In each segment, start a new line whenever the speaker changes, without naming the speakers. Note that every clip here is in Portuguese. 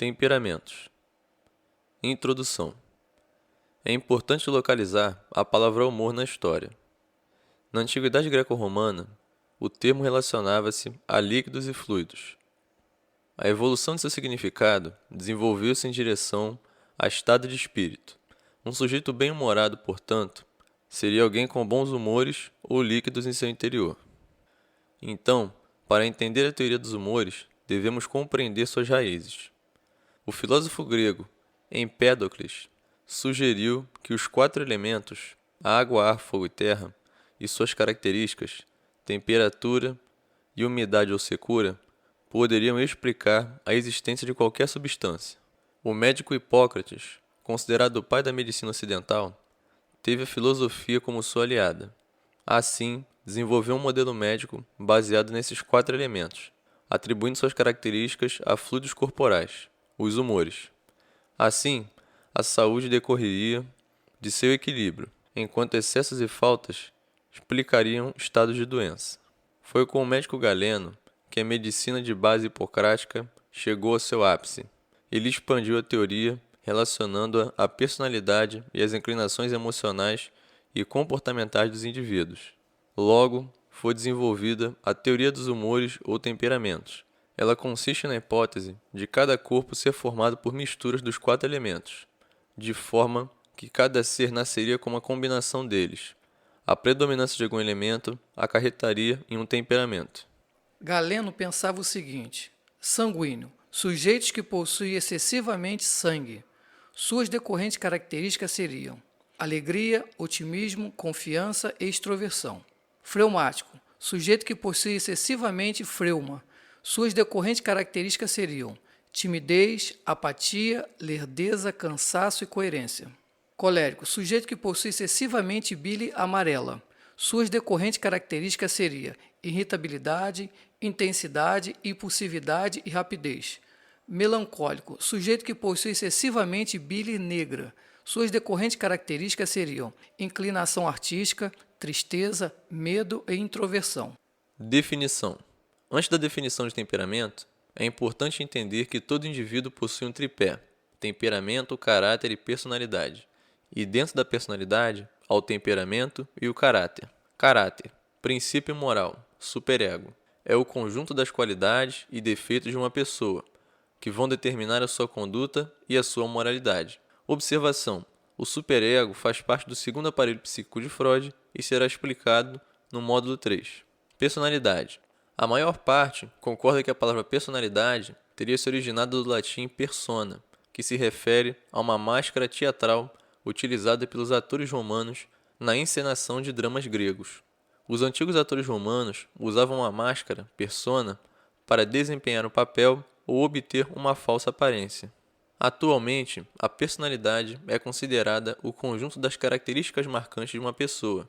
Temperamentos. Introdução. É importante localizar a palavra humor na história. Na antiguidade greco-romana, o termo relacionava-se a líquidos e fluidos. A evolução de seu significado desenvolveu-se em direção a estado de espírito. Um sujeito bem-humorado, portanto, seria alguém com bons humores ou líquidos em seu interior. Então, para entender a teoria dos humores, devemos compreender suas raízes. O filósofo grego Empédocles sugeriu que os 4 elementos, água, ar, fogo e terra, e suas características, temperatura e umidade ou secura, poderiam explicar a existência de qualquer substância. O médico Hipócrates, considerado o pai da medicina ocidental, teve a filosofia como sua aliada. Assim, desenvolveu um modelo médico baseado nesses 4 elementos, atribuindo suas características a fluidos corporais, os humores. Assim, a saúde decorreria de seu equilíbrio, enquanto excessos e faltas explicariam estados de doença. Foi com o médico Galeno que a medicina de base hipocrática chegou ao seu ápice. Ele expandiu a teoria relacionando-a à personalidade e às inclinações emocionais e comportamentais dos indivíduos. Logo, foi desenvolvida a teoria dos humores ou temperamentos. Ela consiste na hipótese de cada corpo ser formado por misturas dos 4 elementos, de forma que cada ser nasceria com uma combinação deles. A predominância de algum elemento acarretaria em um temperamento.
Galeno pensava o seguinte: sanguíneo, sujeitos que possuem excessivamente sangue. Suas decorrentes características seriam alegria, otimismo, confiança e extroversão. Fleumático, sujeito que possui excessivamente fleuma. Suas decorrentes características seriam timidez, apatia, lerdeza, cansaço e coerência. Colérico, sujeito que possui excessivamente bile amarela. Suas decorrentes características seriam irritabilidade, intensidade, impulsividade e rapidez. Melancólico, sujeito que possui excessivamente bile negra. Suas decorrentes características seriam inclinação artística, tristeza, medo e introversão.
Definição. Antes da definição de temperamento, é importante entender que todo indivíduo possui um tripé: temperamento, caráter e personalidade. E dentro da personalidade, há o temperamento e o caráter. Caráter, princípio moral, superego, é o conjunto das qualidades e defeitos de uma pessoa, que vão determinar a sua conduta e a sua moralidade. Observação: o superego faz parte do segundo aparelho psíquico de Freud e será explicado no módulo 3. Personalidade. A maior parte concorda que a palavra personalidade teria se originado do latim persona, que se refere a uma máscara teatral utilizada pelos atores romanos na encenação de dramas gregos. Os antigos atores romanos usavam a máscara, persona, para desempenhar um papel ou obter uma falsa aparência. Atualmente, a personalidade é considerada o conjunto das características marcantes de uma pessoa.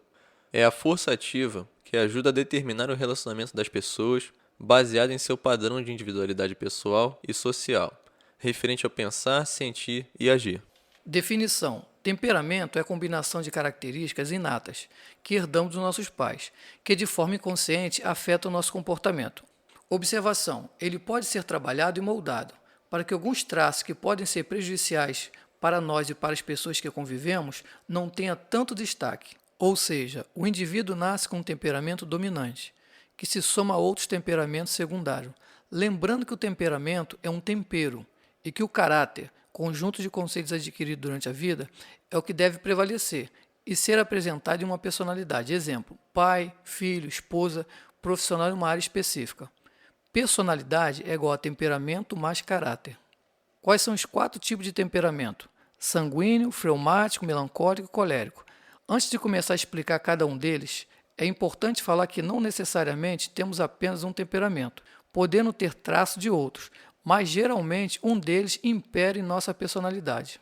É a força ativa que ajuda a determinar o relacionamento das pessoas baseado em seu padrão de individualidade pessoal e social, referente ao pensar, sentir e agir.
Definição: temperamento é a combinação de características inatas que herdamos dos nossos pais, que de forma inconsciente afetam o nosso comportamento. Observação: ele pode ser trabalhado e moldado para que alguns traços que podem ser prejudiciais para nós e para as pessoas que convivemos não tenham tanto destaque. Ou seja, o indivíduo nasce com um temperamento dominante, que se soma a outros temperamentos secundários. Lembrando que o temperamento é um tempero e que o caráter, conjunto de conceitos adquiridos durante a vida, é o que deve prevalecer e ser apresentado em uma personalidade. Exemplo: pai, filho, esposa, profissional em uma área específica. Personalidade é igual a temperamento mais caráter. Quais são os 4 tipos de temperamento? Sanguíneo, fleumático, melancólico e colérico. Antes de começar a explicar cada um deles, é importante falar que não necessariamente temos apenas um temperamento, podendo ter traços de outros, mas geralmente um deles impera em nossa personalidade.